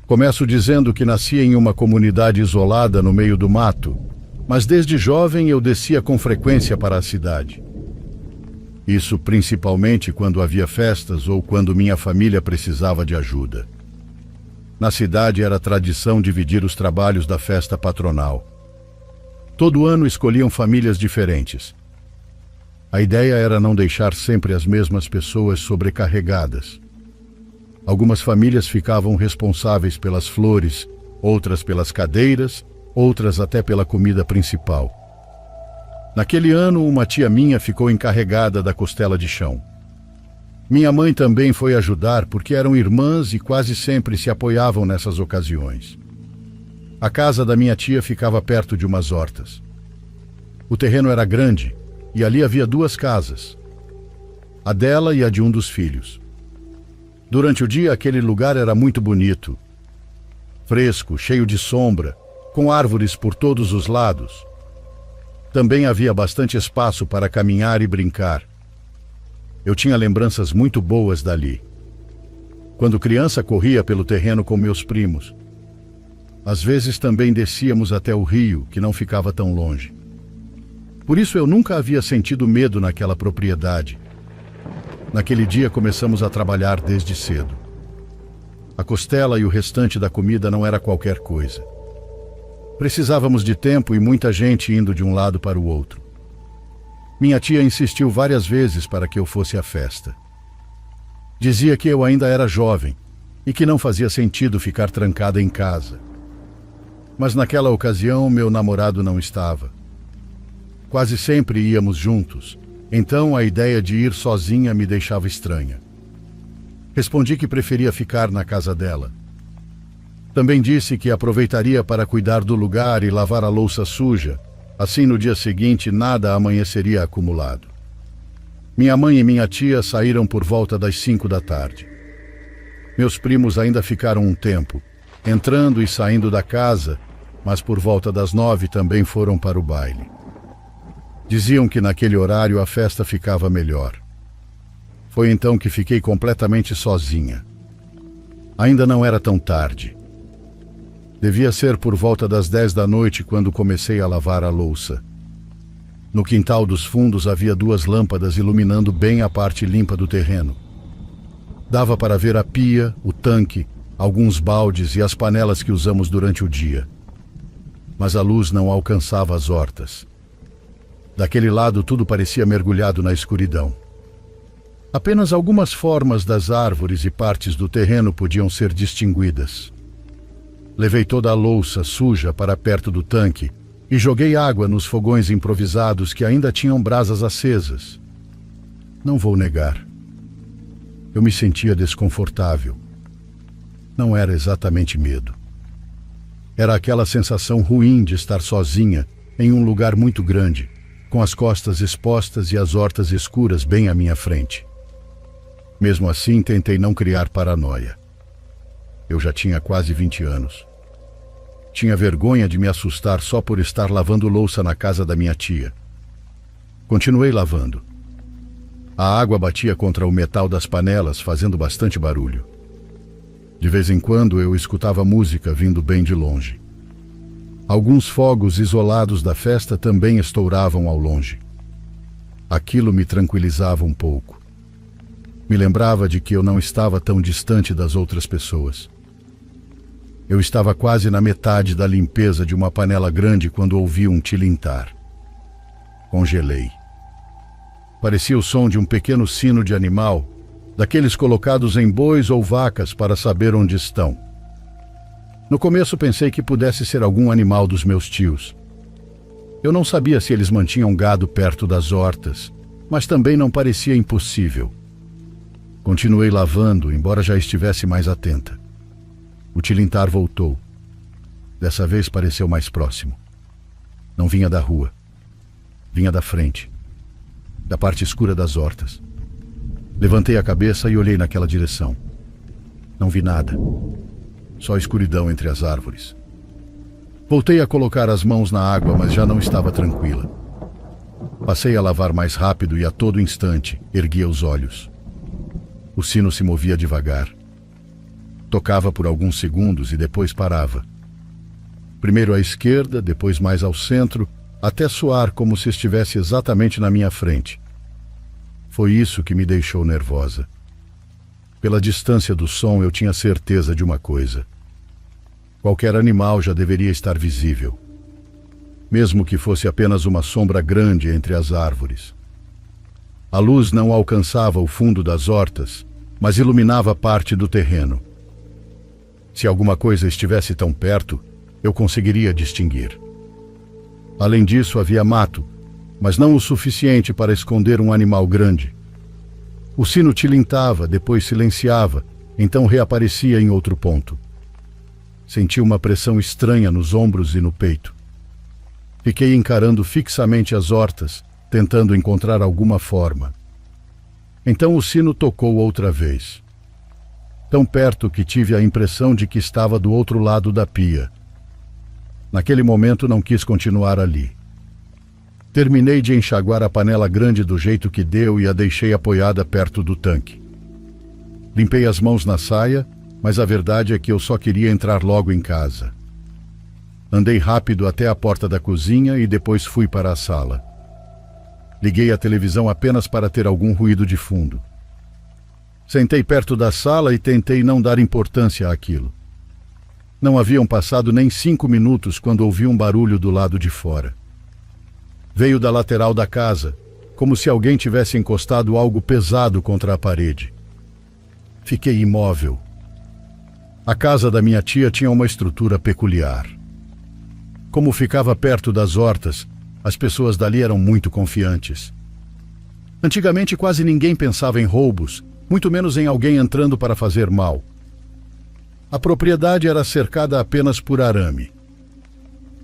Começo dizendo que nasci em uma comunidade isolada no meio do mato, mas desde jovem eu descia com frequência para a cidade. Isso principalmente quando havia festas ou quando minha família precisava de ajuda. Na cidade era tradição dividir os trabalhos da festa patronal. Todo ano escolhiam famílias diferentes. A ideia era não deixar sempre as mesmas pessoas sobrecarregadas. Algumas famílias ficavam responsáveis pelas flores, outras pelas cadeiras, outras até pela comida principal. Naquele ano, uma tia minha ficou encarregada da costela de chão. Minha mãe também foi ajudar porque eram irmãs e quase sempre se apoiavam nessas ocasiões. A casa da minha tia ficava perto de umas hortas. O terreno era grande e ali havia duas casas, a dela e a de um dos filhos. Durante o dia, aquele lugar era muito bonito, fresco, cheio de sombra, com árvores por todos os lados. Também havia bastante espaço para caminhar e brincar. Eu tinha lembranças muito boas dali. Quando criança, corria pelo terreno com meus primos. Às vezes também descíamos até o rio, que não ficava tão longe. Por isso eu nunca havia sentido medo naquela propriedade. Naquele dia começamos a trabalhar desde cedo. A costela e o restante da comida não era qualquer coisa. Precisávamos de tempo e muita gente indo de um lado para o outro. Minha tia insistiu várias vezes para que eu fosse à festa. Dizia que eu ainda era jovem e que não fazia sentido ficar trancada em casa. Mas naquela ocasião meu namorado não estava. Quase sempre íamos juntos, então a ideia de ir sozinha me deixava estranha. Respondi que preferia ficar na casa dela. Também disse que aproveitaria para cuidar do lugar e lavar a louça suja, assim no dia seguinte nada amanheceria acumulado. Minha mãe e minha tia saíram por volta das 5 da tarde. Meus primos ainda ficaram um tempo, entrando e saindo da casa, mas por volta das 9 também foram para o baile. Diziam que naquele horário a festa ficava melhor. Foi então que fiquei completamente sozinha. Ainda não era tão tarde. Devia ser por volta das 10 da noite quando comecei a lavar a louça. No quintal dos fundos havia 2 lâmpadas iluminando bem a parte limpa do terreno. Dava para ver a pia, o tanque, alguns baldes e as panelas que usamos durante o dia. Mas a luz não alcançava as hortas. Daquele lado tudo parecia mergulhado na escuridão. Apenas algumas formas das árvores e partes do terreno podiam ser distinguidas. Levei toda a louça suja para perto do tanque e joguei água nos fogões improvisados que ainda tinham brasas acesas. Não vou negar. Eu me sentia desconfortável. Não era exatamente medo. Era aquela sensação ruim de estar sozinha em um lugar muito grande, com as costas expostas e as hortas escuras bem à minha frente. Mesmo assim, tentei não criar paranoia. Eu já tinha quase 20 anos. Tinha vergonha de me assustar só por estar lavando louça na casa da minha tia. Continuei lavando. A água batia contra o metal das panelas, fazendo bastante barulho. De vez em quando eu escutava música vindo bem de longe. Alguns fogos isolados da festa também estouravam ao longe. Aquilo me tranquilizava um pouco. Me lembrava de que eu não estava tão distante das outras pessoas. Eu estava quase na metade da limpeza de uma panela grande quando ouvi um tilintar. Congelei. Parecia o som de um pequeno sino de animal, daqueles colocados em bois ou vacas para saber onde estão. No começo pensei que pudesse ser algum animal dos meus tios. Eu não sabia se eles mantinham gado perto das hortas, mas também não parecia impossível. Continuei lavando, embora já estivesse mais atenta. O tilintar voltou. Dessa vez pareceu mais próximo. Não vinha da rua. Vinha da frente, da parte escura das hortas. Levantei a cabeça e olhei naquela direção. Não vi nada. Só escuridão entre as árvores. Voltei a colocar as mãos na água, mas já não estava tranquila. Passei a lavar mais rápido e a todo instante erguia os olhos. O sino se movia devagar. Tocava por alguns segundos e depois parava. Primeiro à esquerda, depois mais ao centro, até soar como se estivesse exatamente na minha frente. Foi isso que me deixou nervosa. Pela distância do som, eu tinha certeza de uma coisa. Qualquer animal já deveria estar visível, mesmo que fosse apenas uma sombra grande entre as árvores. A luz não alcançava o fundo das hortas, mas iluminava parte do terreno. Se alguma coisa estivesse tão perto, eu conseguiria distinguir. Além disso, havia mato, mas não o suficiente para esconder um animal grande. O sino tilintava, depois silenciava, então reaparecia em outro ponto. Senti uma pressão estranha nos ombros e no peito. Fiquei encarando fixamente as hortas, tentando encontrar alguma forma. Então o sino tocou outra vez. Tão perto que tive a impressão de que estava do outro lado da pia. Naquele momento não quis continuar ali. Terminei de enxaguar a panela grande do jeito que deu e a deixei apoiada perto do tanque. Limpei as mãos na saia, mas a verdade é que eu só queria entrar logo em casa. Andei rápido até a porta da cozinha e depois fui para a sala. Liguei a televisão apenas para ter algum ruído de fundo. Sentei perto da sala e tentei não dar importância àquilo. Não haviam passado nem 5 minutos quando ouvi um barulho do lado de fora. Veio da lateral da casa, como se alguém tivesse encostado algo pesado contra a parede. Fiquei imóvel. A casa da minha tia tinha uma estrutura peculiar. Como ficava perto das hortas, as pessoas dali eram muito confiantes. Antigamente quase ninguém pensava em roubos, muito menos em alguém entrando para fazer mal. A propriedade era cercada apenas por arame.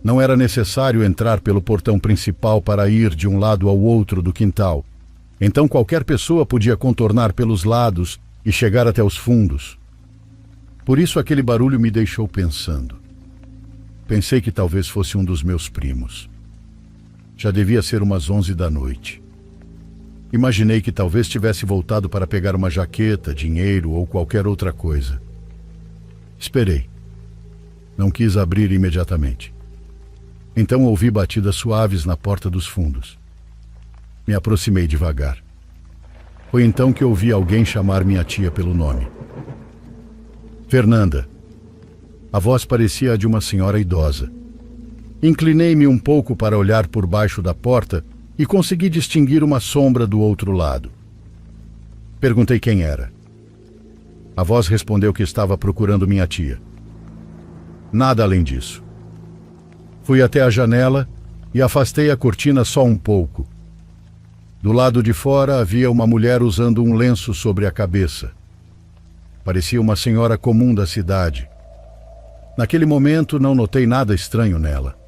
Não era necessário entrar pelo portão principal para ir de um lado ao outro do quintal. Então qualquer pessoa podia contornar pelos lados e chegar até os fundos. Por isso aquele barulho me deixou pensando. Pensei que talvez fosse um dos meus primos. Já devia ser umas 11 da noite. Imaginei que talvez tivesse voltado para pegar uma jaqueta, dinheiro ou qualquer outra coisa. Esperei. Não quis abrir imediatamente. Então ouvi batidas suaves na porta dos fundos. Me aproximei devagar. Foi então que ouvi alguém chamar minha tia pelo nome. Fernanda. A voz parecia a de uma senhora idosa. Inclinei-me um pouco para olhar por baixo da porta e consegui distinguir uma sombra do outro lado. Perguntei quem era. A voz respondeu que estava procurando minha tia. Nada além disso. Fui até a janela e afastei a cortina só um pouco. Do lado de fora havia uma mulher usando um lenço sobre a cabeça. Parecia uma senhora comum da cidade. Naquele momento não notei nada estranho nela.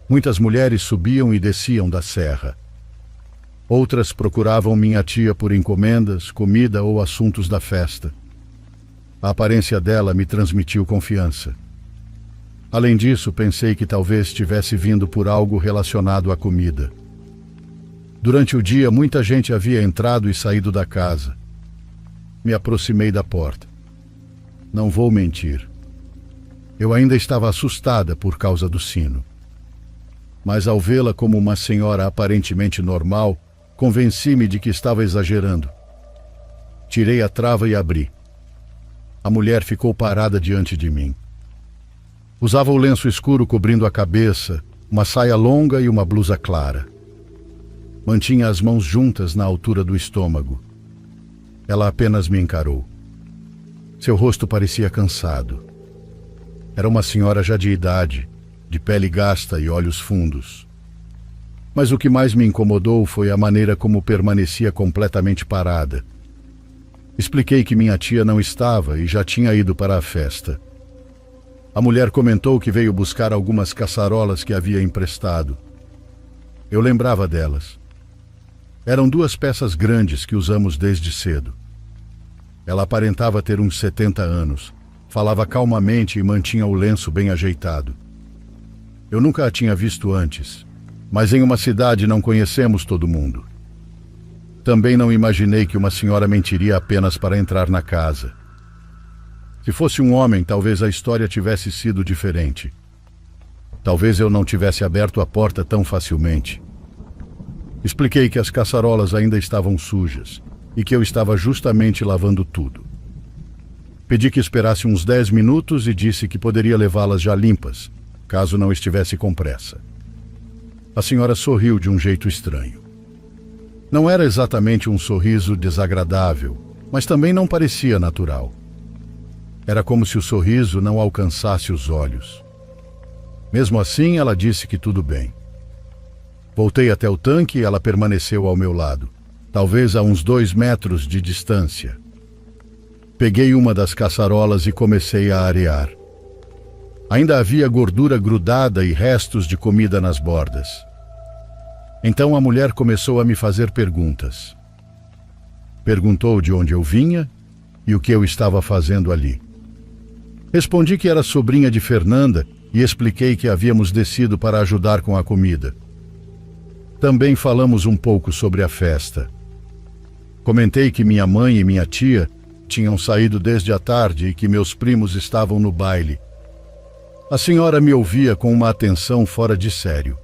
Muitas mulheres subiam e desciam da serra. Outras procuravam minha tia por encomendas, comida ou assuntos da festa. A aparência dela me transmitiu confiança. Além disso, pensei que talvez tivesse vindo por algo relacionado à comida. Durante o dia, muita gente havia entrado e saído da casa. Me aproximei da porta. Não vou mentir. Eu ainda estava assustada por causa do sino. Mas ao vê-la como uma senhora aparentemente normal, convenci-me de que estava exagerando. Tirei a trava e abri. A mulher ficou parada diante de mim. Usava o lenço escuro cobrindo a cabeça, uma saia longa e uma blusa clara. Mantinha as mãos juntas na altura do estômago. Ela apenas me encarou. Seu rosto parecia cansado. Era uma senhora já de idade, de pele gasta e olhos fundos. Mas o que mais me incomodou foi a maneira como permanecia completamente parada. Expliquei que minha tia não estava e já tinha ido para a festa. A mulher comentou que veio buscar algumas caçarolas que havia emprestado. Eu lembrava delas. Eram 2 peças grandes que usamos desde cedo. Ela aparentava ter uns 70 anos, falava calmamente e mantinha o lenço bem ajeitado. Eu nunca a tinha visto antes, mas em uma cidade não conhecemos todo mundo. Também não imaginei que uma senhora mentiria apenas para entrar na casa. Se fosse um homem, talvez a história tivesse sido diferente. Talvez eu não tivesse aberto a porta tão facilmente. Expliquei que as caçarolas ainda estavam sujas e que eu estava justamente lavando tudo. Pedi que esperasse uns 10 minutos e disse que poderia levá-las já limpas, caso não estivesse com pressa. A senhora sorriu de um jeito estranho. Não era exatamente um sorriso desagradável, mas também não parecia natural. Era como se o sorriso não alcançasse os olhos. Mesmo assim, ela disse que tudo bem. Voltei até o tanque e ela permaneceu ao meu lado, talvez a uns 2 metros de distância. Peguei uma das caçarolas e comecei a arear. Ainda havia gordura grudada e restos de comida nas bordas. Então a mulher começou a me fazer perguntas. Perguntou de onde eu vinha e o que eu estava fazendo ali. Respondi que era sobrinha de Fernanda e expliquei que havíamos descido para ajudar com a comida. Também falamos um pouco sobre a festa. Comentei que minha mãe e minha tia tinham saído desde a tarde e que meus primos estavam no baile. A senhora me ouvia com uma atenção fora de sério.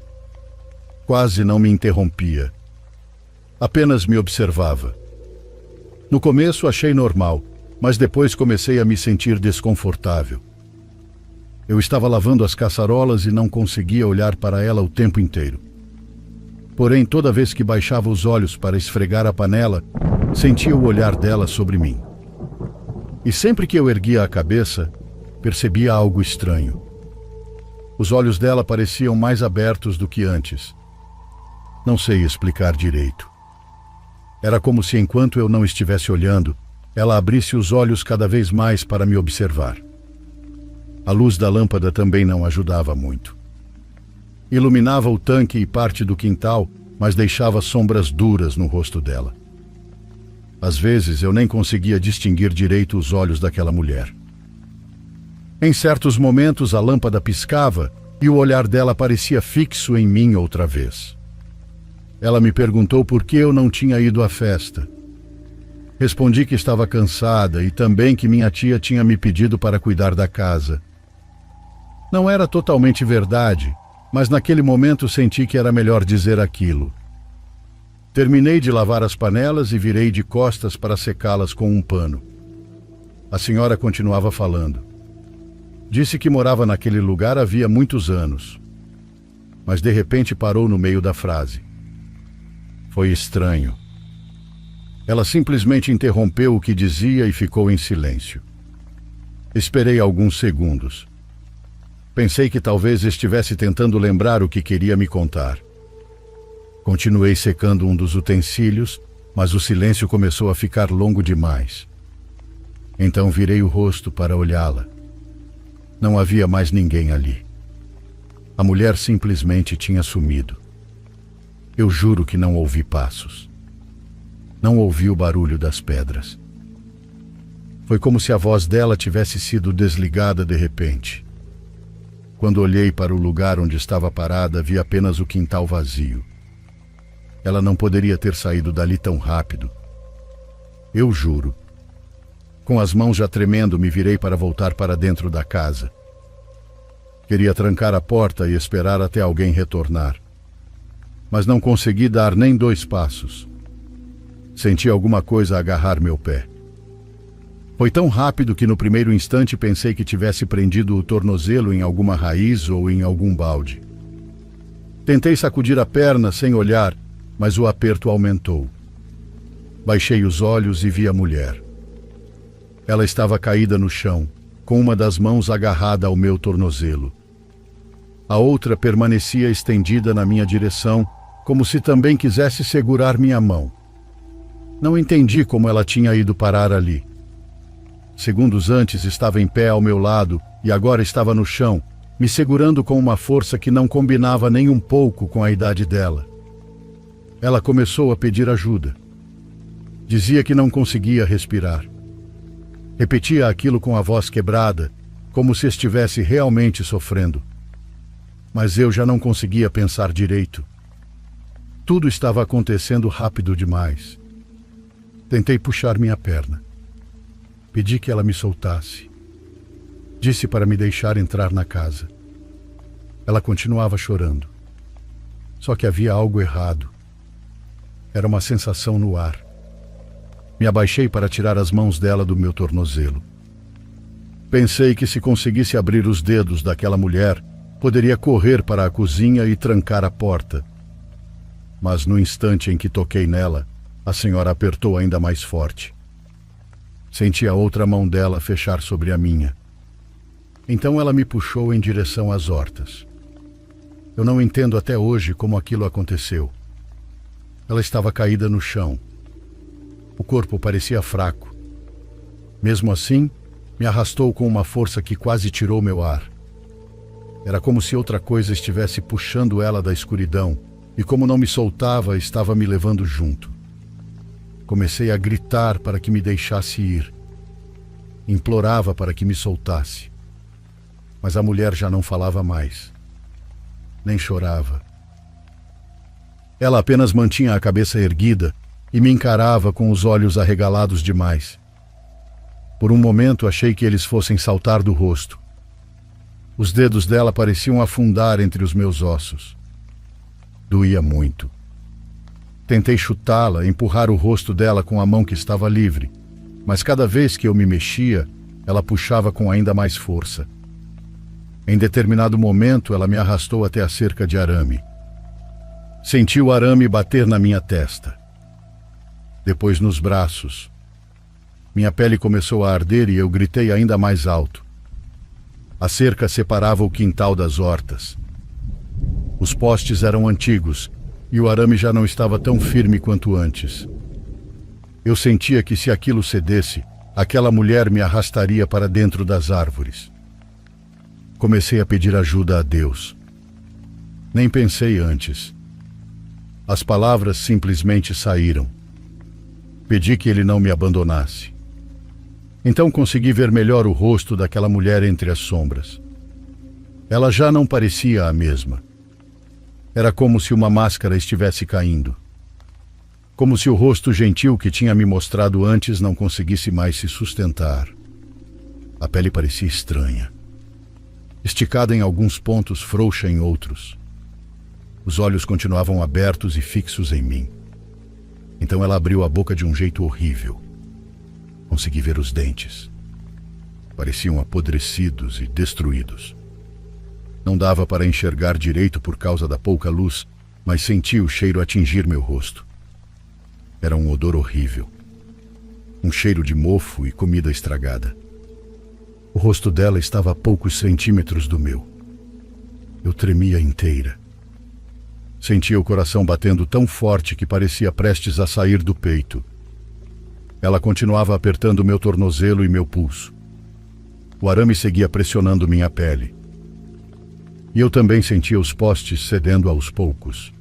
Quase não me interrompia. Apenas me observava. No começo achei normal, mas depois comecei a me sentir desconfortável. Eu estava lavando as caçarolas e não conseguia olhar para ela o tempo inteiro. Porém, toda vez que baixava os olhos para esfregar a panela, sentia o olhar dela sobre mim. E sempre que eu erguia a cabeça, percebia algo estranho. Os olhos dela pareciam mais abertos do que antes. Não sei explicar direito. Era como se, enquanto eu não estivesse olhando, ela abrisse os olhos cada vez mais para me observar. A luz da lâmpada também não ajudava muito. Iluminava o tanque e parte do quintal, mas deixava sombras duras no rosto dela. Às vezes eu nem conseguia distinguir direito os olhos daquela mulher. Em certos momentos a lâmpada piscava e o olhar dela parecia fixo em mim outra vez. Ela me perguntou por que eu não tinha ido à festa. Respondi que estava cansada e também que minha tia tinha me pedido para cuidar da casa. Não era totalmente verdade, mas naquele momento senti que era melhor dizer aquilo. Terminei de lavar as panelas e virei de costas para secá-las com um pano. A senhora continuava falando. Disse que morava naquele lugar havia muitos anos, mas de repente parou no meio da frase. Foi estranho. Ela simplesmente interrompeu o que dizia e ficou em silêncio. Esperei alguns segundos. Pensei que talvez estivesse tentando lembrar o que queria me contar. Continuei secando um dos utensílios, mas o silêncio começou a ficar longo demais. Então virei o rosto para olhá-la. Não havia mais ninguém ali. A mulher simplesmente tinha sumido. Eu juro que não ouvi passos. Não ouvi o barulho das pedras. Foi como se a voz dela tivesse sido desligada de repente. Quando olhei para o lugar onde estava parada, vi apenas o quintal vazio. Ela não poderia ter saído dali tão rápido. Eu juro. Com as mãos já tremendo, me virei para voltar para dentro da casa. Queria trancar a porta e esperar até alguém retornar. Mas não consegui dar nem 2 passos. Senti alguma coisa agarrar meu pé. Foi tão rápido que no primeiro instante pensei que tivesse prendido o tornozelo em alguma raiz ou em algum balde. Tentei sacudir a perna sem olhar, mas o aperto aumentou. Baixei os olhos e vi a mulher. Ela estava caída no chão, com uma das mãos agarrada ao meu tornozelo. A outra permanecia estendida na minha direção, como se também quisesse segurar minha mão. Não entendi como ela tinha ido parar ali. Segundos antes estava em pé ao meu lado e agora estava no chão, me segurando com uma força que não combinava nem um pouco com a idade dela. Ela começou a pedir ajuda. Dizia que não conseguia respirar. Repetia aquilo com a voz quebrada, como se estivesse realmente sofrendo. Mas eu já não conseguia pensar direito. Tudo estava acontecendo rápido demais. Tentei puxar minha perna. Pedi que ela me soltasse, Disse para me deixar entrar na casa. Ela continuava chorando. Só que havia algo errado. Era uma sensação no ar. Me abaixei para tirar as mãos dela do meu tornozelo. Pensei que se conseguisse abrir os dedos daquela mulher, poderia correr para a cozinha e trancar a porta. Mas no instante em que toquei nela, a senhora apertou ainda mais forte. Senti a outra mão dela fechar sobre a minha. Então ela me puxou em direção às hortas. Eu não entendo até hoje como aquilo aconteceu. Ela estava caída no chão. O corpo parecia fraco. Mesmo assim, me arrastou com uma força que quase tirou meu ar. Era como se outra coisa estivesse puxando ela da escuridão, e como não me soltava, estava me levando junto. Comecei a gritar para que me deixasse ir. Implorava para que me soltasse. Mas a mulher já não falava mais. Nem chorava. Ela apenas mantinha a cabeça erguida e me encarava com os olhos arregalados demais. Por um momento achei que eles fossem saltar do rosto. Os dedos dela pareciam afundar entre os meus ossos. Doía muito. Tentei chutá-la, empurrar o rosto dela com a mão que estava livre, mas cada vez que eu me mexia, ela puxava com ainda mais força. Em determinado momento, ela me arrastou até a cerca de arame. Senti o arame bater na minha testa. Depois nos braços. Minha pele começou a arder e eu gritei ainda mais alto. A cerca separava o quintal das hortas. Os postes eram antigos e o arame já não estava tão firme quanto antes. Eu sentia que se aquilo cedesse, aquela mulher me arrastaria para dentro das árvores. Comecei a pedir ajuda a Deus. Nem pensei antes. As palavras simplesmente saíram. Pedi que ele não me abandonasse. Então consegui ver melhor o rosto daquela mulher entre as sombras. Ela já não parecia a mesma. Era como se uma máscara estivesse caindo. Como se o rosto gentil que tinha me mostrado antes não conseguisse mais se sustentar. A pele parecia estranha. Esticada em alguns pontos, frouxa em outros. Os olhos continuavam abertos e fixos em mim. Então ela abriu a boca de um jeito horrível. Consegui ver os dentes. Pareciam apodrecidos e destruídos. Não dava para enxergar direito por causa da pouca luz, mas senti o cheiro atingir meu rosto. Era um odor horrível. Um cheiro de mofo e comida estragada. O rosto dela estava a poucos centímetros do meu. Eu tremia inteira. Sentia o coração batendo tão forte que parecia prestes a sair do peito. Ela continuava apertando meu tornozelo e meu pulso. O arame seguia pressionando minha pele. E eu também sentia os postes cedendo aos poucos.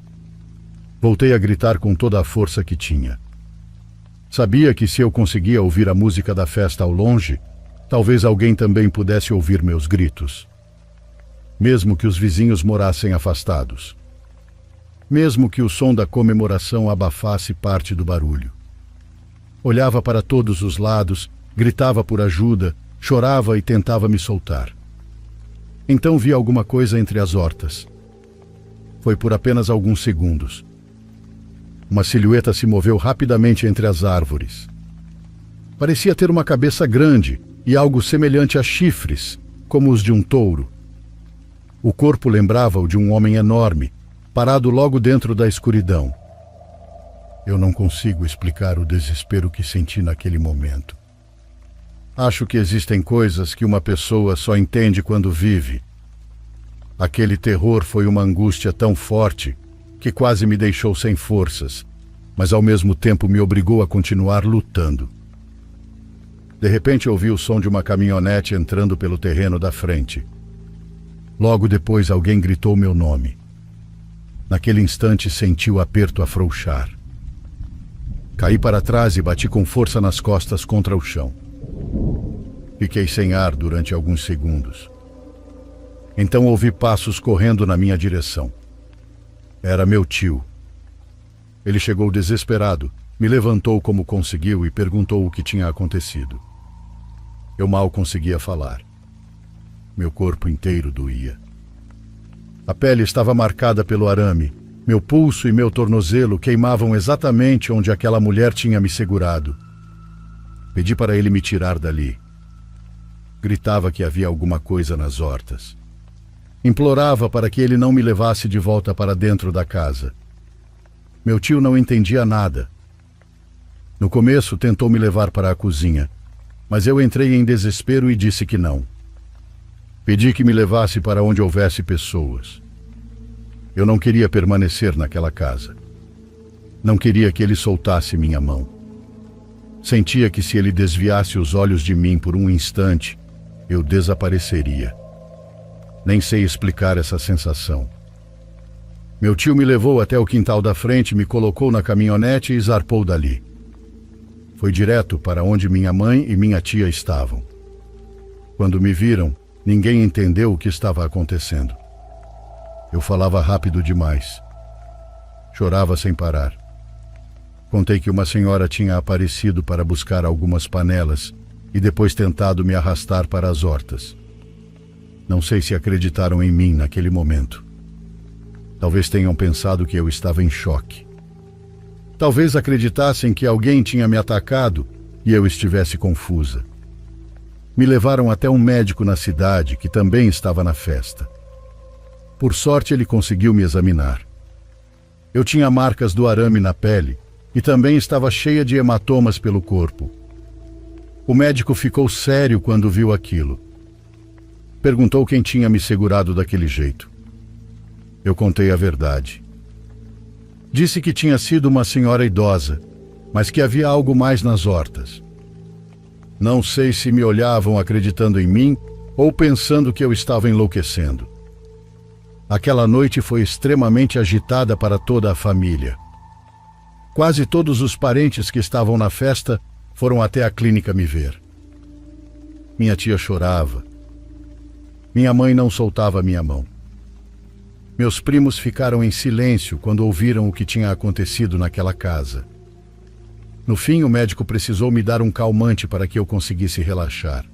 Voltei a gritar com toda a força que tinha. Sabia que se eu conseguia ouvir a música da festa ao longe, talvez alguém também pudesse ouvir meus gritos. Mesmo que os vizinhos morassem afastados. Mesmo que o som da comemoração abafasse parte do barulho. Olhava para todos os lados, gritava por ajuda, chorava e tentava me soltar. Então vi alguma coisa entre as hortas. Foi por apenas alguns segundos. Uma silhueta se moveu rapidamente entre as árvores. Parecia ter uma cabeça grande e algo semelhante a chifres, como os de um touro. O corpo lembrava o de um homem enorme, parado logo dentro da escuridão. Eu não consigo explicar o desespero que senti naquele momento. Acho que existem coisas que uma pessoa só entende quando vive. Aquele terror foi uma angústia tão forte que quase me deixou sem forças, mas ao mesmo tempo me obrigou a continuar lutando. De repente ouvi o som de uma caminhonete entrando pelo terreno da frente. Logo depois alguém gritou meu nome. Naquele instante senti o aperto afrouxar. Caí para trás e bati com força nas costas contra o chão. Fiquei sem ar durante alguns segundos. Então ouvi passos correndo na minha direção. Era meu tio. Ele chegou desesperado, me levantou como conseguiu e perguntou o que tinha acontecido. Eu mal conseguia falar. Meu corpo inteiro doía. A pele estava marcada pelo arame. Meu pulso e meu tornozelo queimavam exatamente onde aquela mulher tinha me segurado. Pedi para ele me tirar dali. Gritava que havia alguma coisa nas hortas. Implorava para que ele não me levasse de volta para dentro da casa. Meu tio não entendia nada. No começo tentou me levar para a cozinha, mas eu entrei em desespero e disse que não. Pedi que me levasse para onde houvesse pessoas. Eu não queria permanecer naquela casa. Não queria que ele soltasse minha mão. Sentia que se ele desviasse os olhos de mim por um instante, eu desapareceria. Nem sei explicar essa sensação. Meu tio me levou até o quintal da frente, me colocou na caminhonete e zarpou dali. Foi direto para onde minha mãe e minha tia estavam. Quando me viram, ninguém entendeu o que estava acontecendo. Eu falava rápido demais. Chorava sem parar. Contei que uma senhora tinha aparecido para buscar algumas panelas e depois tentado me arrastar para as hortas. Não sei se acreditaram em mim naquele momento. Talvez tenham pensado que eu estava em choque. Talvez acreditassem que alguém tinha me atacado e eu estivesse confusa. Me levaram até um médico na cidade que também estava na festa. Por sorte, ele conseguiu me examinar. Eu tinha marcas do arame na pele e também estava cheia de hematomas pelo corpo. O médico ficou sério quando viu aquilo. Perguntou quem tinha me segurado daquele jeito. Eu contei a verdade. Disse que tinha sido uma senhora idosa, mas que havia algo mais nas hortas. Não sei se me olhavam acreditando em mim ou pensando que eu estava enlouquecendo. Aquela noite foi extremamente agitada para toda a família. Quase todos os parentes que estavam na festa foram até a clínica me ver. Minha tia chorava. Minha mãe não soltava minha mão. Meus primos ficaram em silêncio quando ouviram o que tinha acontecido naquela casa. No fim, o médico precisou me dar um calmante para que eu conseguisse relaxar.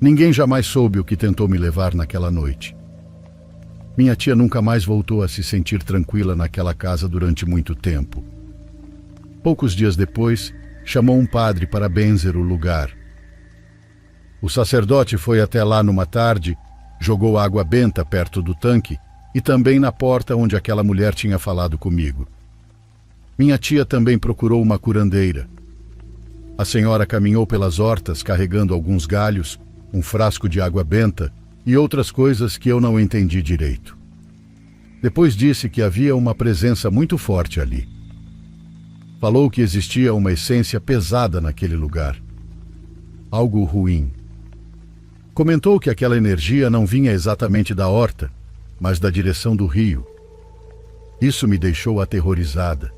Ninguém jamais soube o que tentou me levar naquela noite. Minha tia nunca mais voltou a se sentir tranquila naquela casa durante muito tempo. Poucos dias depois, chamou um padre para benzer o lugar. O sacerdote foi até lá numa tarde, jogou água benta perto do tanque e também na porta onde aquela mulher tinha falado comigo. Minha tia também procurou uma curandeira. A senhora caminhou pelas hortas carregando alguns galhos, um frasco de água benta e outras coisas que eu não entendi direito. Depois disse que havia uma presença muito forte ali. Falou que existia uma essência pesada naquele lugar. Algo ruim. Comentou que aquela energia não vinha exatamente da horta, mas da direção do rio. Isso me deixou aterrorizada.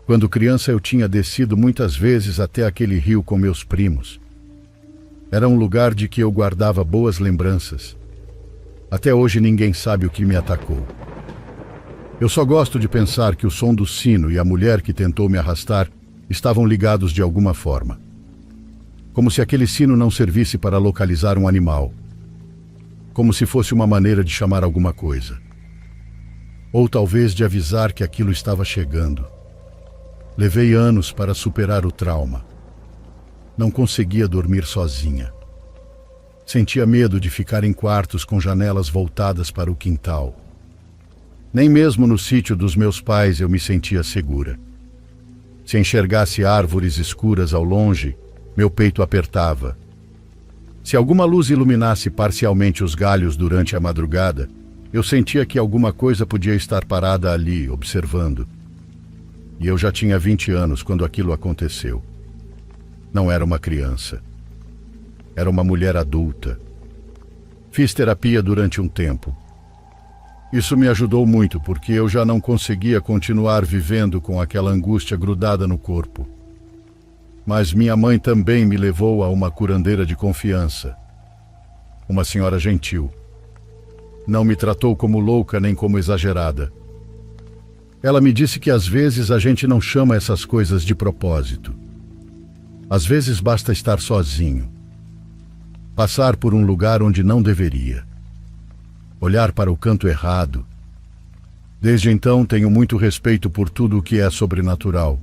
Quando criança eu tinha descido muitas vezes até aquele rio com meus primos. Era um lugar de que eu guardava boas lembranças. Até hoje ninguém sabe o que me atacou. Eu só gosto de pensar que o som do sino e a mulher que tentou me arrastar estavam ligados de alguma forma. Como se aquele sino não servisse para localizar um animal. Como se fosse uma maneira de chamar alguma coisa. Ou talvez de avisar que aquilo estava chegando. Levei anos para superar o trauma. Não conseguia dormir sozinha. Sentia medo de ficar em quartos com janelas voltadas para o quintal. Nem mesmo no sítio dos meus pais eu me sentia segura. Se enxergasse árvores escuras ao longe, meu peito apertava. Se alguma luz iluminasse parcialmente os galhos durante a madrugada, eu sentia que alguma coisa podia estar parada ali, observando. E eu já tinha 20 anos quando aquilo aconteceu. Não era uma criança. Era uma mulher adulta. Fiz terapia durante um tempo. Isso me ajudou muito porque eu já não conseguia continuar vivendo com aquela angústia grudada no corpo. Mas minha mãe também me levou a uma curandeira de confiança. Uma senhora gentil. Não me tratou como louca nem como exagerada. Ela me disse que às vezes a gente não chama essas coisas de propósito. Às vezes basta estar sozinho. passar por um lugar onde não deveria, olhar para o canto errado. Desde então tenho muito respeito por tudo o que é sobrenatural.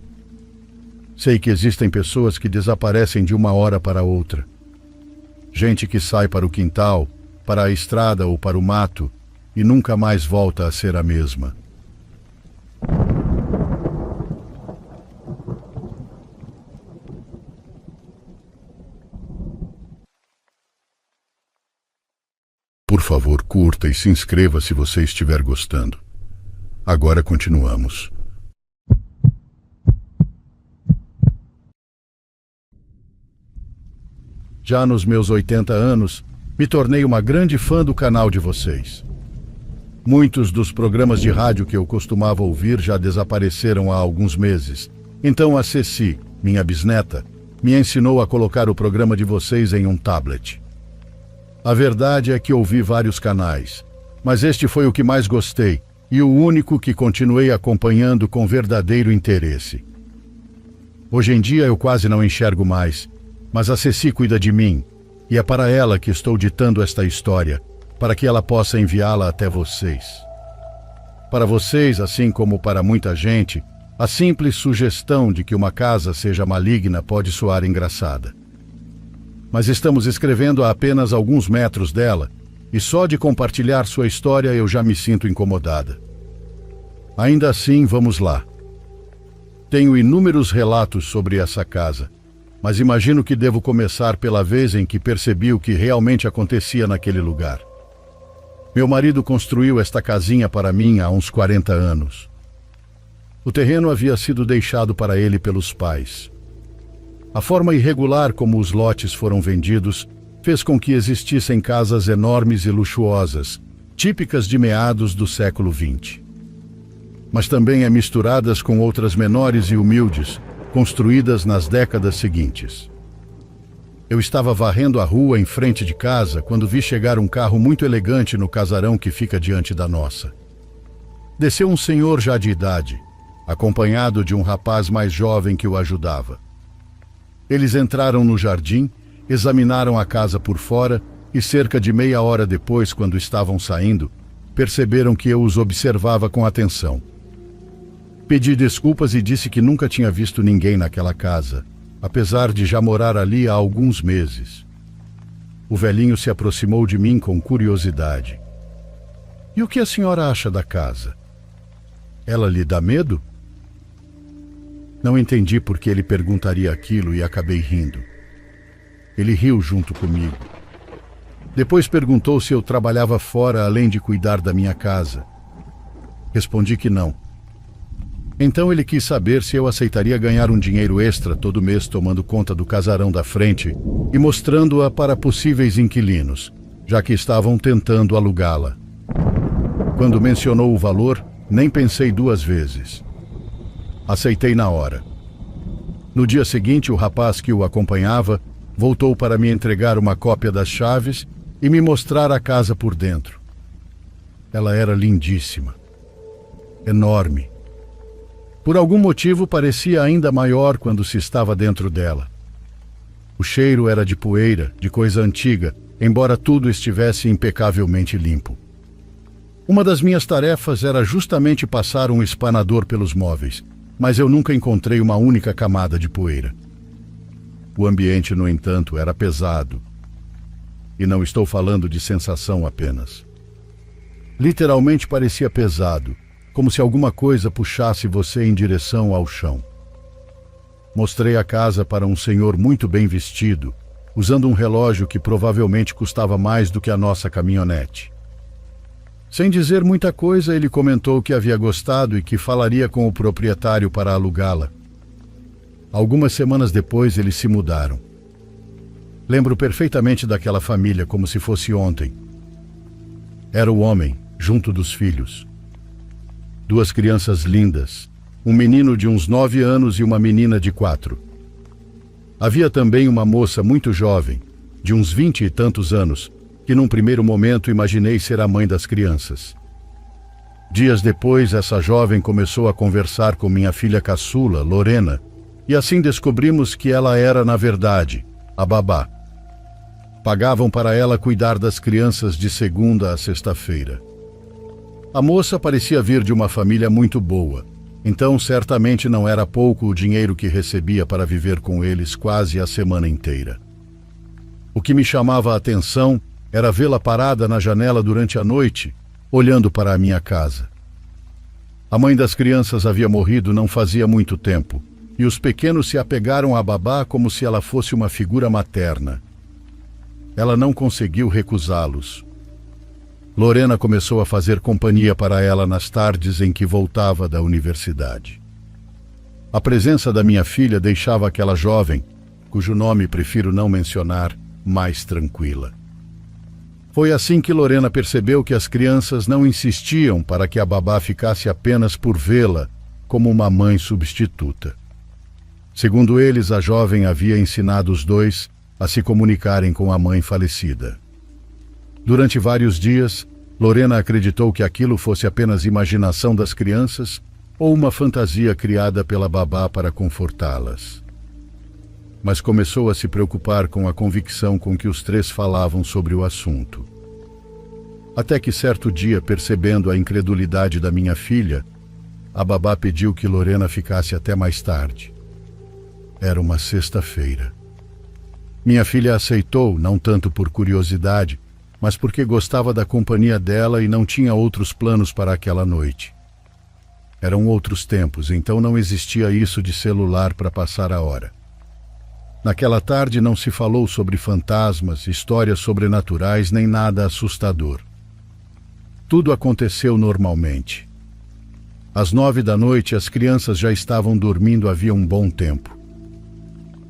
Sei que existem pessoas que desaparecem de uma hora para outra. Gente que sai para o quintal, para a estrada ou para o mato e nunca mais volta a ser a mesma. Por favor, curta e se inscreva se você estiver gostando. Agora continuamos. Já nos meus 80 anos, me tornei uma grande fã do canal de vocês. Muitos dos programas de rádio que eu costumava ouvir já desapareceram há alguns meses. Então a Ceci, minha bisneta, me ensinou a colocar o programa de vocês em um tablet. A verdade é que ouvi vários canais, mas este foi o que mais gostei e o único que continuei acompanhando com verdadeiro interesse. Hoje em dia eu quase não enxergo mais, mas a Ceci cuida de mim e é para ela que estou ditando esta história, para que ela possa enviá-la até vocês. Para vocês, assim como para muita gente, a simples sugestão de que uma casa seja maligna pode soar engraçada. Mas estamos escrevendo a apenas alguns metros dela, e só de compartilhar sua história eu já me sinto incomodada. Ainda assim, vamos lá. Tenho inúmeros relatos sobre essa casa, mas imagino que devo começar pela vez em que percebi o que realmente acontecia naquele lugar. Meu marido construiu esta casinha para mim há uns 40 anos. O terreno havia sido deixado para ele pelos pais. A forma irregular como os lotes foram vendidos fez com que existissem casas enormes e luxuosas, típicas de meados do século XX. Mas também misturadas com outras menores e humildes, construídas nas décadas seguintes. Eu estava varrendo a rua em frente de casa quando vi chegar um carro muito elegante no casarão que fica diante da nossa. Desceu um senhor já de idade, acompanhado de um rapaz mais jovem que o ajudava. Eles entraram no jardim, examinaram a casa por fora e cerca de meia hora depois, quando estavam saindo, perceberam que eu os observava com atenção. Pedi desculpas e disse que nunca tinha visto ninguém naquela casa, apesar de já morar ali há alguns meses. O velhinho se aproximou de mim com curiosidade. "E o que a senhora acha da casa? Ela lhe dá medo?" Não entendi por que ele perguntaria aquilo e acabei rindo. Ele riu junto comigo. Depois perguntou se eu trabalhava fora além de cuidar da minha casa. Respondi que não. Então ele quis saber se eu aceitaria ganhar um dinheiro extra todo mês tomando conta do casarão da frente e mostrando-a para possíveis inquilinos, já que estavam tentando alugá-la. Quando mencionou o valor, nem pensei duas vezes. Aceitei na hora. No dia seguinte, o rapaz que o acompanhava voltou para me entregar uma cópia das chaves e me mostrar a casa por dentro. Ela era lindíssima, enorme. Por algum motivo parecia ainda maior quando se estava dentro dela. O cheiro era de poeira, de coisa antiga, embora tudo estivesse impecavelmente limpo. Uma das minhas tarefas era justamente passar um espanador pelos móveis, mas eu nunca encontrei uma única camada de poeira. O ambiente, no entanto, era pesado. E não estou falando de sensação apenas. Literalmente parecia pesado, como se alguma coisa puxasse você em direção ao chão. Mostrei a casa para um senhor muito bem vestido, usando um relógio que provavelmente custava mais do que a nossa caminhonete. Sem dizer muita coisa, ele comentou que havia gostado e que falaria com o proprietário para alugá-la. Algumas semanas depois, eles se mudaram. Lembro perfeitamente daquela família como se fosse ontem. Era o homem, junto dos filhos. 2 crianças lindas, um menino de uns 9 anos e uma menina de 4. Havia também uma moça muito jovem, de uns 20 e tantos anos, que num primeiro momento imaginei ser a mãe das crianças. Dias depois, essa jovem começou a conversar com minha filha caçula, Lorena, e assim descobrimos que ela era, na verdade, a babá. Pagavam para ela cuidar das crianças de segunda a sexta-feira. A moça parecia vir de uma família muito boa, então certamente não era pouco o dinheiro que recebia para viver com eles quase a semana inteira. O que me chamava a atenção era vê-la parada na janela durante a noite, olhando para a minha casa. A mãe das crianças havia morrido não fazia muito tempo, e os pequenos se apegaram à babá como se ela fosse uma figura materna. Ela não conseguiu recusá-los. Lorena começou a fazer companhia para ela nas tardes em que voltava da universidade. A presença da minha filha deixava aquela jovem, cujo nome prefiro não mencionar, mais tranquila. Foi assim que Lorena percebeu que as crianças não insistiam para que a babá ficasse apenas por vê-la como uma mãe substituta. Segundo eles, a jovem havia ensinado os dois a se comunicarem com a mãe falecida. Durante vários dias, Lorena acreditou que aquilo fosse apenas imaginação das crianças ou uma fantasia criada pela babá para confortá-las. Mas começou a se preocupar com a convicção com que os três falavam sobre o assunto. Até que certo dia, percebendo a incredulidade da minha filha, a babá pediu que Lorena ficasse até mais tarde. Era uma sexta-feira. Minha filha aceitou, não tanto por curiosidade, mas porque gostava da companhia dela e não tinha outros planos para aquela noite. Eram outros tempos, então não existia isso de celular para passar a hora. Naquela tarde não se falou sobre fantasmas, histórias sobrenaturais, nem nada assustador. Tudo aconteceu normalmente. Às 9 da noite, as crianças já estavam dormindo havia um bom tempo.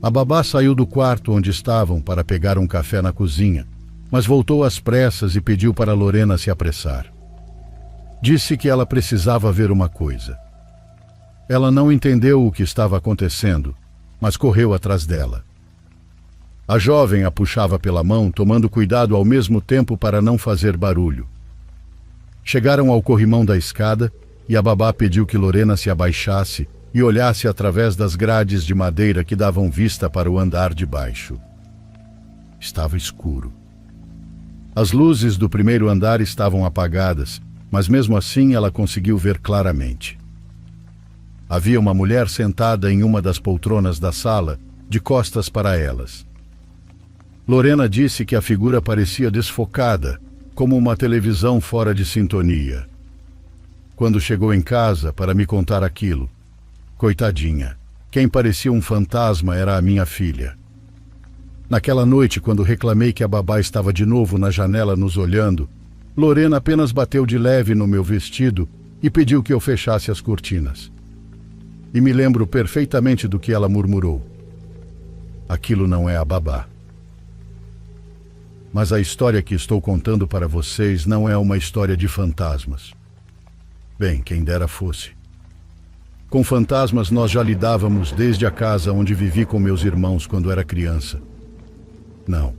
A babá saiu do quarto onde estavam para pegar um café na cozinha, mas voltou às pressas e pediu para Lorena se apressar. Disse que ela precisava ver uma coisa. Ela não entendeu o que estava acontecendo, mas correu atrás dela. A jovem a puxava pela mão, tomando cuidado ao mesmo tempo para não fazer barulho. Chegaram ao corrimão da escada e a babá pediu que Lorena se abaixasse e olhasse através das grades de madeira que davam vista para o andar de baixo. Estava escuro. As luzes do primeiro andar estavam apagadas, mas mesmo assim ela conseguiu ver claramente. Havia uma mulher sentada em uma das poltronas da sala, de costas para elas. Lorena disse que a figura parecia desfocada, como uma televisão fora de sintonia. Quando chegou em casa para me contar aquilo, coitadinha, quem parecia um fantasma era a minha filha. Naquela noite, quando reclamei que a babá estava de novo na janela nos olhando, Lorena apenas bateu de leve no meu vestido e pediu que eu fechasse as cortinas. E me lembro perfeitamente do que ela murmurou. Aquilo não é a babá. Mas a história que estou contando para vocês não é uma história de fantasmas. Bem, quem dera fosse. Com fantasmas nós já lidávamos desde a casa onde vivi com meus irmãos quando era criança. Não.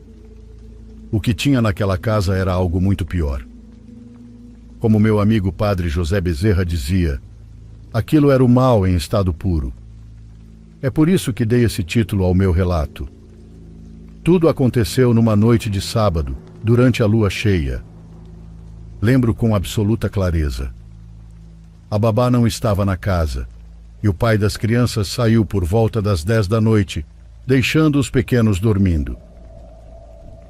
O que tinha naquela casa era algo muito pior. Como meu amigo padre José Bezerra dizia, aquilo era o mal em estado puro. É por isso que dei esse título ao meu relato. Tudo aconteceu numa noite de sábado, durante a lua cheia. Lembro com absoluta clareza. A babá não estava na casa, e o pai das crianças saiu por volta das 10 da noite, deixando os pequenos dormindo.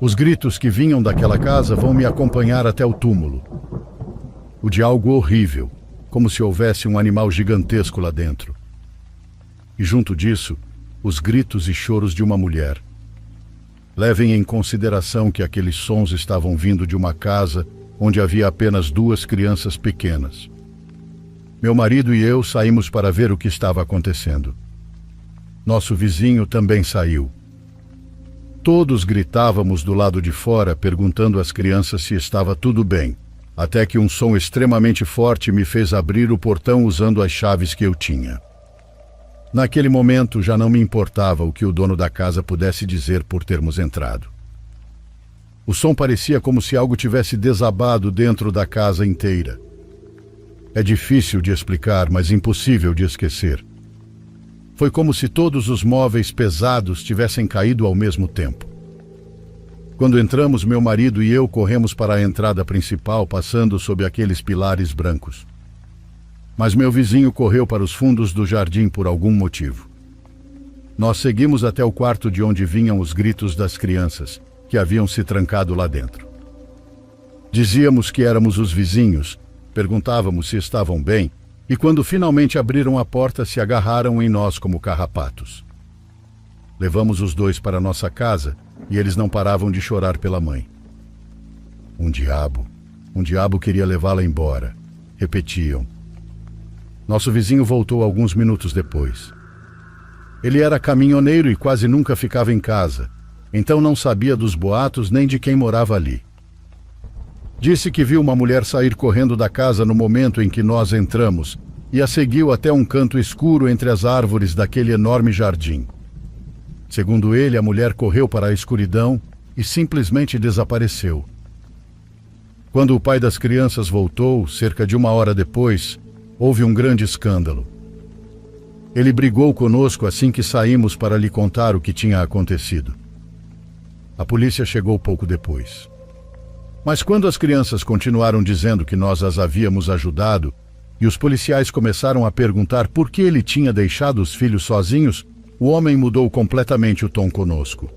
Os gritos que vinham daquela casa vão me acompanhar até o túmulo. O de algo horrível, como se houvesse um animal gigantesco lá dentro. E junto disso, os gritos e choros de uma mulher. Levem em consideração que aqueles sons estavam vindo de uma casa onde havia apenas 2 crianças pequenas. Meu marido e eu saímos para ver o que estava acontecendo. Nosso vizinho também saiu. Todos gritávamos do lado de fora, perguntando às crianças se estava tudo bem, até que um som extremamente forte me fez abrir o portão usando as chaves que eu tinha. Naquele momento já não me importava o que o dono da casa pudesse dizer por termos entrado. O som parecia como se algo tivesse desabado dentro da casa inteira. É difícil de explicar, mas impossível de esquecer. Foi como se todos os móveis pesados tivessem caído ao mesmo tempo. Quando entramos, meu marido e eu corremos para a entrada principal, passando sob aqueles pilares brancos. Mas meu vizinho correu para os fundos do jardim por algum motivo. Nós seguimos até o quarto de onde vinham os gritos das crianças, que haviam se trancado lá dentro. Dizíamos que éramos os vizinhos, perguntávamos se estavam bem, e quando finalmente abriram a porta, se agarraram em nós como carrapatos. Levamos os dois para nossa casa e eles não paravam de chorar pela mãe. Um diabo queria levá-la embora, repetiam. Nosso vizinho voltou alguns minutos depois. Ele era caminhoneiro e quase nunca ficava em casa, então não sabia dos boatos nem de quem morava ali. Disse que viu uma mulher sair correndo da casa no momento em que nós entramos e a seguiu até um canto escuro entre as árvores daquele enorme jardim. Segundo ele, a mulher correu para a escuridão e simplesmente desapareceu. Quando o pai das crianças voltou, cerca de 1 hora depois, houve um grande escândalo. Ele brigou conosco assim que saímos para lhe contar o que tinha acontecido. A polícia chegou pouco depois. Mas quando as crianças continuaram dizendo que nós as havíamos ajudado e os policiais começaram a perguntar por que ele tinha deixado os filhos sozinhos, o homem mudou completamente o tom conosco.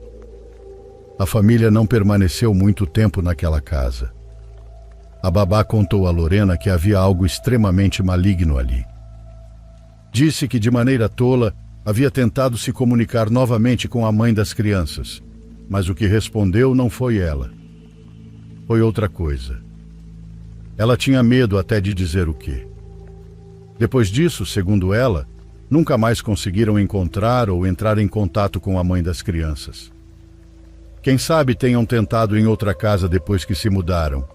A família não permaneceu muito tempo naquela casa. A babá contou a Lorena que havia algo extremamente maligno ali. Disse que, de maneira tola, havia tentado se comunicar novamente com a mãe das crianças, mas o que respondeu não foi ela. Foi outra coisa. Ela tinha medo até de dizer o quê. Depois disso, segundo ela, nunca mais conseguiram encontrar ou entrar em contato com a mãe das crianças. Quem sabe tenham tentado em outra casa depois que se mudaram.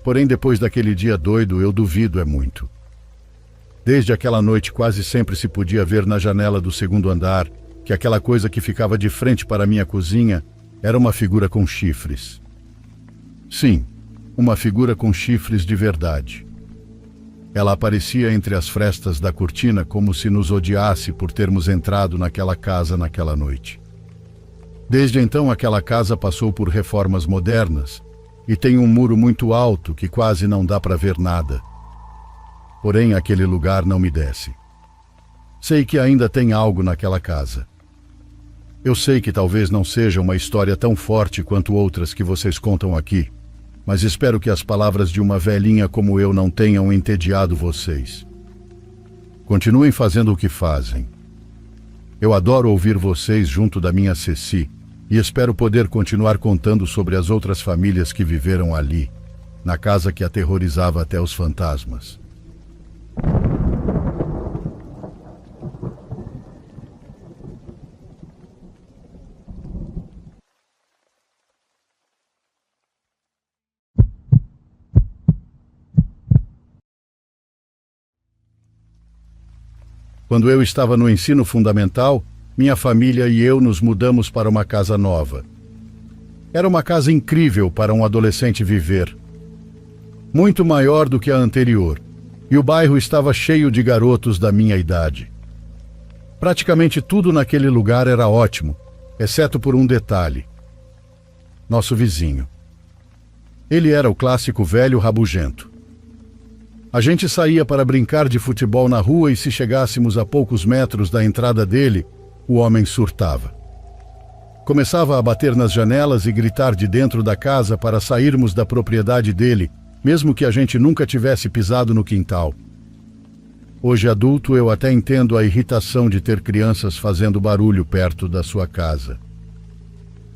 Porém, depois daquele dia doido, eu duvido muito. Desde aquela noite, quase sempre se podia ver na janela do segundo andar que aquela coisa que ficava de frente para a minha cozinha era uma figura com chifres. Sim, uma figura com chifres de verdade. Ela aparecia entre as frestas da cortina como se nos odiasse por termos entrado naquela casa naquela noite. Desde então, aquela casa passou por reformas modernas e tem um muro muito alto que quase não dá para ver nada. Porém, aquele lugar não me desce. Sei que ainda tem algo naquela casa. Eu sei que talvez não seja uma história tão forte quanto outras que vocês contam aqui, mas espero que as palavras de uma velhinha como eu não tenham entediado vocês. Continuem fazendo o que fazem. Eu adoro ouvir vocês junto da minha Ceci e espero poder continuar contando sobre as outras famílias que viveram ali, na casa que aterrorizava até os fantasmas. Quando eu estava no ensino fundamental, minha família e eu nos mudamos para uma casa nova. Era uma casa incrível para um adolescente viver. Muito maior do que a anterior, e o bairro estava cheio de garotos da minha idade. Praticamente tudo naquele lugar era ótimo, exceto por um detalhe. Nosso vizinho. Ele era o clássico velho rabugento. A gente saía para brincar de futebol na rua e se chegássemos a poucos metros da entrada dele, o homem surtava. Começava a bater nas janelas e gritar de dentro da casa para sairmos da propriedade dele, mesmo que a gente nunca tivesse pisado no quintal. Hoje adulto, eu até entendo a irritação de ter crianças fazendo barulho perto da sua casa.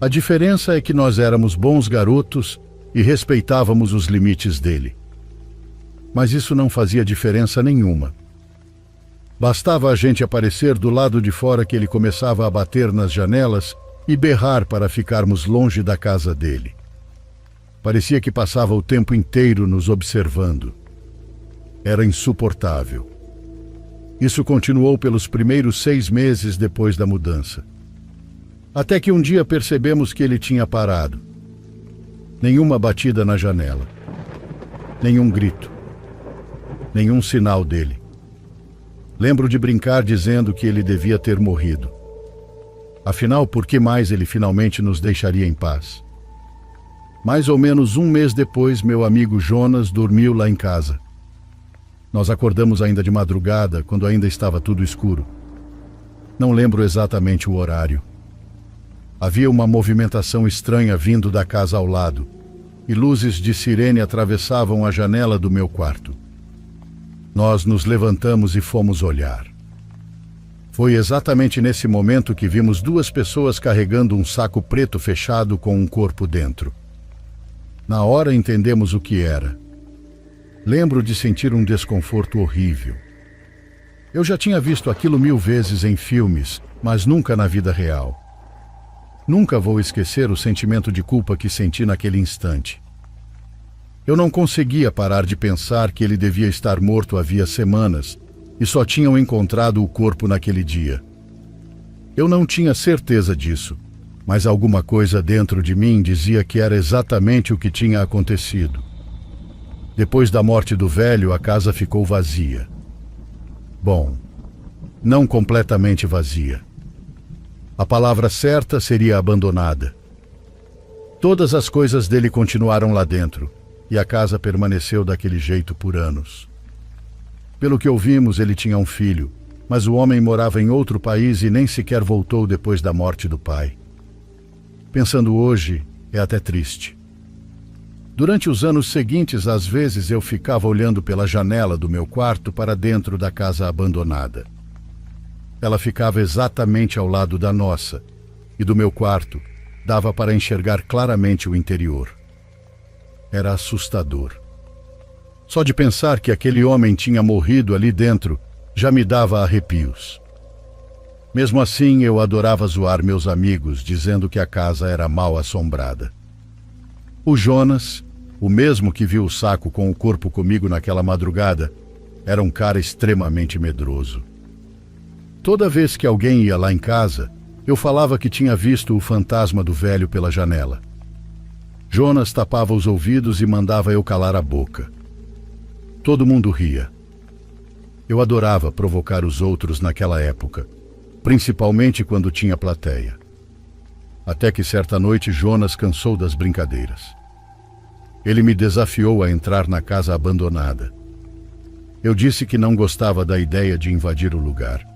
A diferença é que nós éramos bons garotos e respeitávamos os limites dele. Mas isso não fazia diferença nenhuma. Bastava a gente aparecer do lado de fora que ele começava a bater nas janelas e berrar para ficarmos longe da casa dele. Parecia que passava o tempo inteiro nos observando. Era insuportável. Isso continuou pelos primeiros 6 meses depois da mudança. Até que um dia percebemos que ele tinha parado. Nenhuma batida na janela. Nenhum grito. Nenhum sinal dele. Lembro de brincar dizendo que ele devia ter morrido. Afinal, por que mais ele finalmente nos deixaria em paz? Mais ou menos um mês depois, meu amigo Jonas dormiu lá em casa. Nós acordamos ainda de madrugada, quando ainda estava tudo escuro. Não lembro exatamente o horário. Havia uma movimentação estranha vindo da casa ao lado, e luzes de sirene atravessavam a janela do meu quarto. Nós nos levantamos e fomos olhar. Foi exatamente nesse momento que vimos duas pessoas carregando um saco preto fechado com um corpo dentro. Na hora entendemos o que era. Lembro de sentir um desconforto horrível. Eu já tinha visto aquilo 1000 vezes em filmes, mas nunca na vida real. Nunca vou esquecer o sentimento de culpa que senti naquele instante. Eu não conseguia parar de pensar que ele devia estar morto havia semanas e só tinham encontrado o corpo naquele dia. Eu não tinha certeza disso, mas alguma coisa dentro de mim dizia que era exatamente o que tinha acontecido. Depois da morte do velho, a casa ficou vazia. Bom, não completamente vazia. A palavra certa seria abandonada. Todas as coisas dele continuaram lá dentro, e a casa permaneceu daquele jeito por anos. Pelo que ouvimos, ele tinha um filho, mas o homem morava em outro país e nem sequer voltou depois da morte do pai. Pensando hoje, é até triste. Durante os anos seguintes, às vezes eu ficava olhando pela janela do meu quarto para dentro da casa abandonada. Ela ficava exatamente ao lado da nossa, e do meu quarto dava para enxergar claramente o interior. Era assustador. Só de pensar que aquele homem tinha morrido ali dentro já me dava arrepios. Mesmo assim, eu adorava zoar meus amigos, dizendo que a casa era mal assombrada. O Jonas, o mesmo que viu o saco com o corpo comigo naquela madrugada, era um cara extremamente medroso. Toda vez que alguém ia lá em casa, eu falava que tinha visto o fantasma do velho pela janela. Jonas tapava os ouvidos e mandava eu calar a boca. Todo mundo ria. Eu adorava provocar os outros naquela época, principalmente quando tinha plateia. Até que certa noite Jonas cansou das brincadeiras. Ele me desafiou a entrar na casa abandonada. Eu disse que não gostava da ideia de invadir o lugar.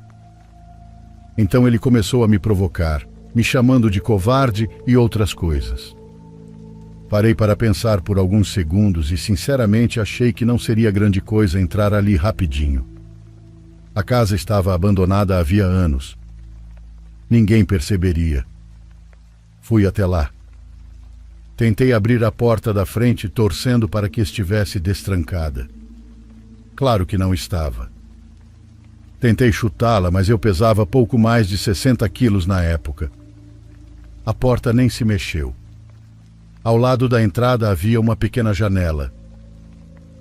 Então ele começou a me provocar, me chamando de covarde e outras coisas. Parei para pensar por alguns segundos e sinceramente achei que não seria grande coisa entrar ali rapidinho. A casa estava abandonada havia anos. Ninguém perceberia. Fui até lá. Tentei abrir a porta da frente, torcendo para que estivesse destrancada. Claro que não estava. Tentei chutá-la, mas eu pesava pouco mais de 60 quilos na época. A porta nem se mexeu. Ao lado da entrada havia uma pequena janela.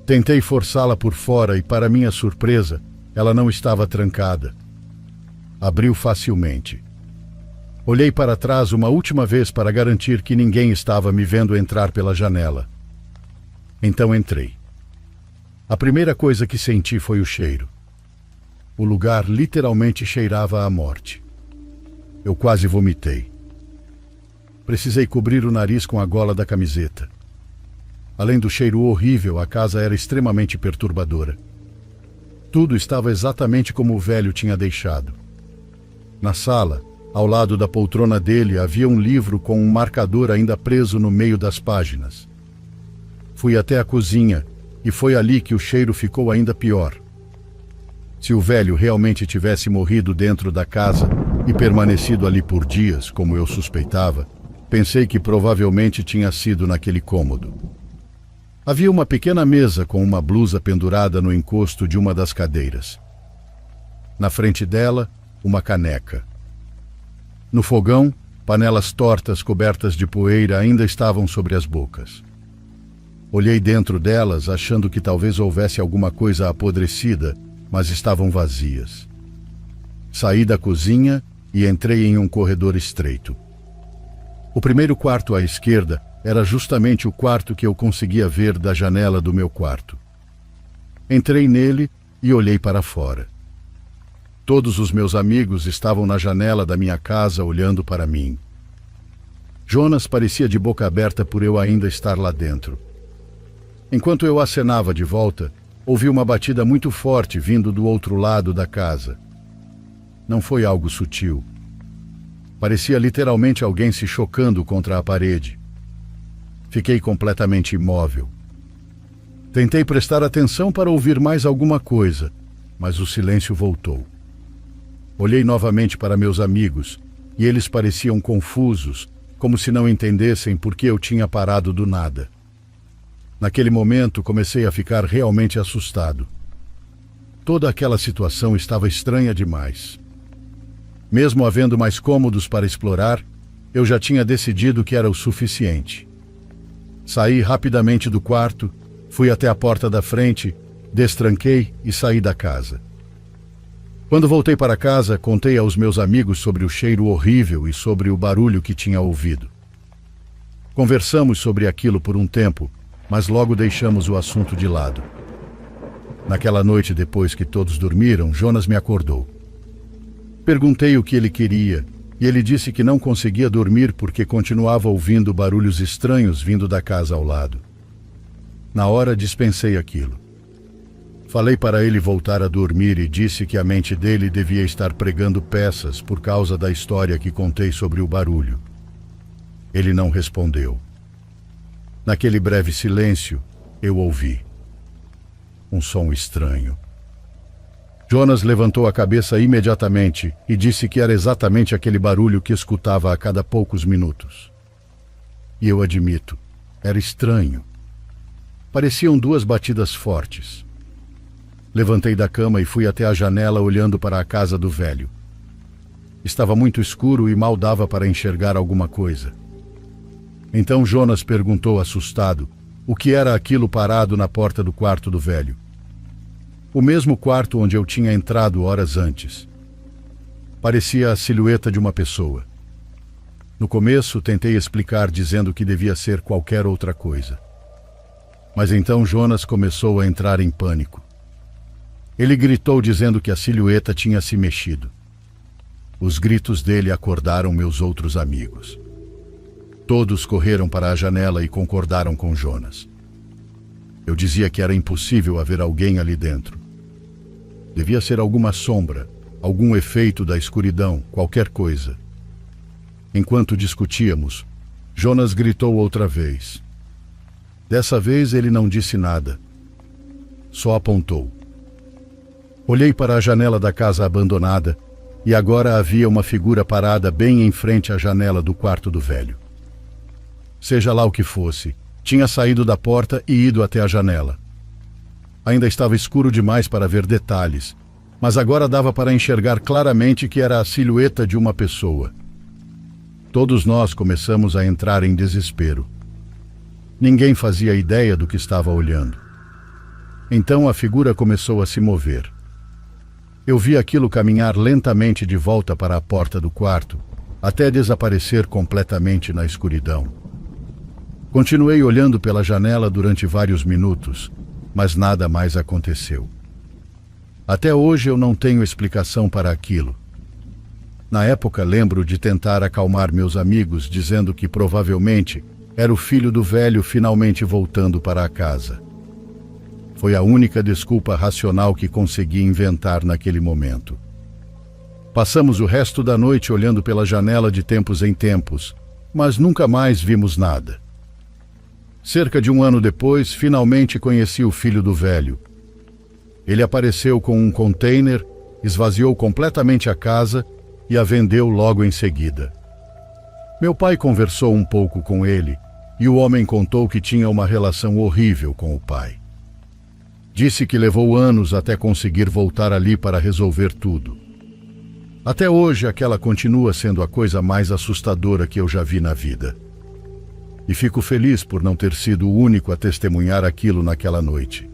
Tentei forçá-la por fora e, para minha surpresa, ela não estava trancada. Abriu facilmente. Olhei para trás uma última vez para garantir que ninguém estava me vendo entrar pela janela. Então entrei. A primeira coisa que senti foi o cheiro. O lugar literalmente cheirava à morte. Eu quase vomitei. Precisei cobrir o nariz com a gola da camiseta. Além do cheiro horrível, a casa era extremamente perturbadora. Tudo estava exatamente como o velho tinha deixado. Na sala, ao lado da poltrona dele, havia um livro com um marcador ainda preso no meio das páginas. Fui até a cozinha e foi ali que o cheiro ficou ainda pior. Se o velho realmente tivesse morrido dentro da casa e permanecido ali por dias, como eu suspeitava, pensei que provavelmente tinha sido naquele cômodo. Havia uma pequena mesa com uma blusa pendurada no encosto de uma das cadeiras. Na frente dela, uma caneca. No fogão, panelas tortas cobertas de poeira ainda estavam sobre as bocas. Olhei dentro delas, achando que talvez houvesse alguma coisa apodrecida, mas estavam vazias. Saí da cozinha e entrei em um corredor estreito. O primeiro quarto à esquerda era justamente o quarto que eu conseguia ver da janela do meu quarto. Entrei nele e olhei para fora. Todos os meus amigos estavam na janela da minha casa olhando para mim. Jonas parecia de boca aberta por eu ainda estar lá dentro. Enquanto eu acenava de volta, ouvi uma batida muito forte vindo do outro lado da casa. Não foi algo sutil. Parecia literalmente alguém se chocando contra a parede. Fiquei completamente imóvel. Tentei prestar atenção para ouvir mais alguma coisa, mas o silêncio voltou. Olhei novamente para meus amigos, e eles pareciam confusos, como se não entendessem por que eu tinha parado do nada. Naquele momento, comecei a ficar realmente assustado. Toda aquela situação estava estranha demais. Mesmo havendo mais cômodos para explorar, eu já tinha decidido que era o suficiente. Saí rapidamente do quarto, fui até a porta da frente, destranquei e saí da casa. Quando voltei para casa, contei aos meus amigos sobre o cheiro horrível e sobre o barulho que tinha ouvido. Conversamos sobre aquilo por um tempo, mas logo deixamos o assunto de lado. Naquela noite, depois que todos dormiram, Jonas me acordou. Perguntei o que ele queria, e ele disse que não conseguia dormir porque continuava ouvindo barulhos estranhos vindo da casa ao lado. Na hora, dispensei aquilo. Falei para ele voltar a dormir e disse que a mente dele devia estar pregando peças por causa da história que contei sobre o barulho. Ele não respondeu. Naquele breve silêncio, eu ouvi um som estranho. Jonas levantou a cabeça imediatamente e disse que era exatamente aquele barulho que escutava a cada poucos minutos. E eu admito, era estranho. Pareciam duas batidas fortes. Levantei da cama e fui até a janela olhando para a casa do velho. Estava muito escuro e mal dava para enxergar alguma coisa. Então Jonas perguntou assustado o que era aquilo parado na porta do quarto do velho. O mesmo quarto onde eu tinha entrado horas antes. Parecia a silhueta de uma pessoa. No começo tentei explicar dizendo que devia ser qualquer outra coisa. Mas então Jonas começou a entrar em pânico. Ele gritou dizendo que a silhueta tinha se mexido. Os gritos dele acordaram meus outros amigos. Todos correram para a janela e concordaram com Jonas. Eu dizia que era impossível haver alguém ali dentro. Devia ser alguma sombra, algum efeito da escuridão, qualquer coisa. Enquanto discutíamos, Jonas gritou outra vez. Dessa vez ele não disse nada. Só apontou. Olhei para a janela da casa abandonada e agora havia uma figura parada bem em frente à janela do quarto do velho. Seja lá o que fosse, tinha saído da porta e ido até a janela. Ainda estava escuro demais para ver detalhes, mas agora dava para enxergar claramente que era a silhueta de uma pessoa. Todos nós começamos a entrar em desespero. Ninguém fazia ideia do que estava olhando. Então a figura começou a se mover. Eu vi aquilo caminhar lentamente de volta para a porta do quarto, até desaparecer completamente na escuridão. Continuei olhando pela janela durante vários minutos, mas nada mais aconteceu. Até hoje eu não tenho explicação para aquilo. Na época lembro de tentar acalmar meus amigos, dizendo que provavelmente era o filho do velho finalmente voltando para a casa. Foi a única desculpa racional que consegui inventar naquele momento. Passamos o resto da noite olhando pela janela de tempos em tempos, mas nunca mais vimos nada. Cerca de um ano depois, finalmente conheci o filho do velho. Ele apareceu com um container, esvaziou completamente a casa e a vendeu logo em seguida. Meu pai conversou um pouco com ele e o homem contou que tinha uma relação horrível com o pai. Disse que levou anos até conseguir voltar ali para resolver tudo. Até hoje, aquela continua sendo a coisa mais assustadora que eu já vi na vida. E fico feliz por não ter sido o único a testemunhar aquilo naquela noite.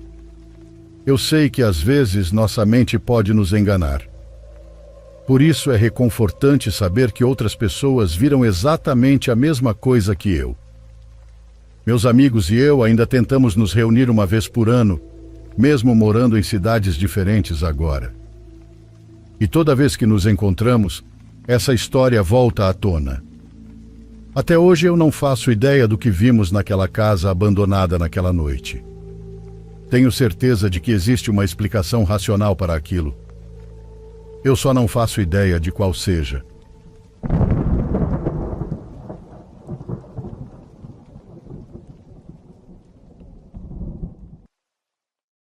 Eu sei que às vezes nossa mente pode nos enganar. Por isso é reconfortante saber que outras pessoas viram exatamente a mesma coisa que eu. Meus amigos e eu ainda tentamos nos reunir uma vez por ano, mesmo morando em cidades diferentes agora. E toda vez que nos encontramos, essa história volta à tona. Até hoje eu não faço ideia do que vimos naquela casa abandonada naquela noite. Tenho certeza de que existe uma explicação racional para aquilo. Eu só não faço ideia de qual seja.